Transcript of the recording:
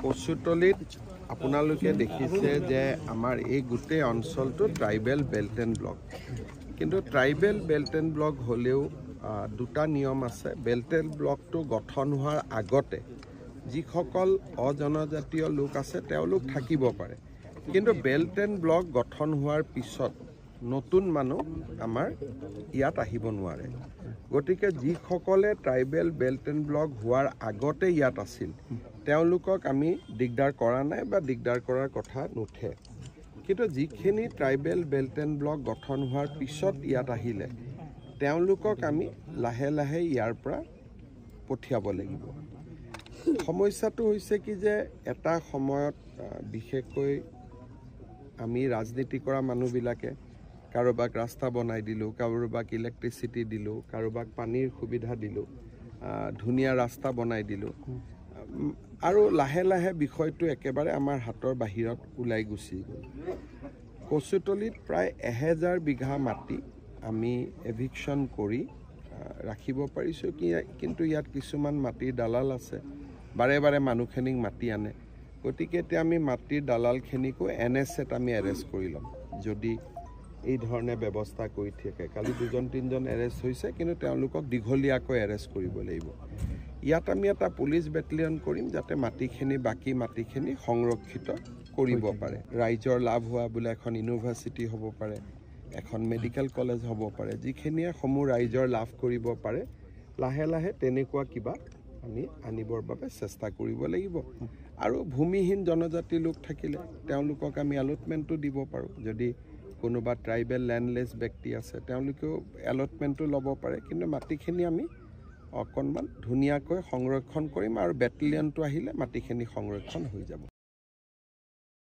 কচুতলিত আপোনালোকে দেখিছে যে আমাৰ এই গোটেই অঞ্চলটো ট্ৰাইবেল বেল্ট এণ্ড ব্লক, কিন্তু ট্ৰাইবেল বেল্ট এণ্ড ব্লক হ'লেও দুটা নিয়ম আছে। বেল্ট এণ্ড ব্লকটো গঠন হোৱাৰ আগতে যিসকল অজনজাতীয় লোক আছে তেওঁলোক থাকিব পাৰে, কিন্তু বেল্ট এণ্ড ব্লক গঠন হোৱাৰ পিছত নতুন মানুহ আমাৰ ইয়াত আহিব নোৱাৰে। গতিকে যিসকলে ট্ৰাইবেল বেল্ট এণ্ড ব্লক হোৱাৰ আগতে ইয়াত আছিল তেওঁলোকক আমি দিগদাৰ কৰা নাই বা দিগদাৰ কৰাৰ কথা নুঠে, কিন্তু যিখিনি ট্ৰাইবেল বেল্ট এণ্ড ব্লক গঠন হোৱাৰ পিছত ইয়াত আহিলে তেওঁলোকক আমি লাহে লাহে ইয়াৰ পৰা পঠিয়াব লাগিব। সমস্যাটো হৈছে কি যে এটা সময়ত বিশেষকৈ আমি ৰাজনীতি কৰা মানুহবিলাকে কাৰোবাক ৰাস্তা বনাই দিলোঁ, কাৰোবাক ইলেক্ট্ৰিচিটি দিলোঁ, কাৰোবাক পানীৰ সুবিধা দিলোঁ, ধুনীয়া ৰাস্তা বনাই দিলোঁ, আৰু লাহে লাহে বিষয়টো একেবাৰে আমাৰ হাতৰ বাহিৰত ওলাই গুচি গ'ল। কচুতলিত প্ৰায় 1000 বিঘা মাটি আমি এভিকশ্যন কৰি ৰাখিব পাৰিছোঁ, কিন্তু ইয়াত কিছুমান মাটিৰ দালাল আছে, বাৰে বাৰে মানুহখিনিক মাটি আনে। গতিকে এতিয়া আমি মাটিৰ দালালখিনিকো NSAত আমি এৰেষ্ট কৰি ল'ম যদি এই ধৰণে ব্যৱস্থা কৰি থাকে। কালি 2-3জন এৰেষ্ট হৈছে, কিন্তু তেওঁলোকক দীঘলীয়াকৈ এৰেষ্ট কৰিব লাগিব। ইয়াত আমি এটা পুলিচ বেটেলিয়ন কৰিম যাতে মাটিখিনি বাকী মাটিখিনি সংৰক্ষিত কৰিব পাৰে। ৰাইজৰ লাভ হোৱা বোলে এখন ইউনিভাৰ্চিটি হ'ব পাৰে, এখন মেডিকেল কলেজ হ'ব পাৰে, যিখিনিয়ে সমূহ ৰাইজৰ লাভ কৰিব পাৰে। লাহে লাহে তেনেকুৱা কিবা আমি আনিবৰ বাবে চেষ্টা কৰিব লাগিব। আৰু ভূমিহীন জনজাতি লোক থাকিলে তেওঁলোকক আমি এলটমেণ্টটো দিব পাৰোঁ। যদি কোনোবা ট্ৰাইবেল লেণ্ডলেছ ব্যক্তি আছে তেওঁলোকেও এলটমেণ্টটো ল'ব পাৰে, কিন্তু মাটিখিনি আমি অকণমান ধুনীয়াকৈ সংৰক্ষণ কৰিম আৰু বেটেলিয়নটো আহিলে মাটিখিনি সংৰক্ষণ হৈ যাব।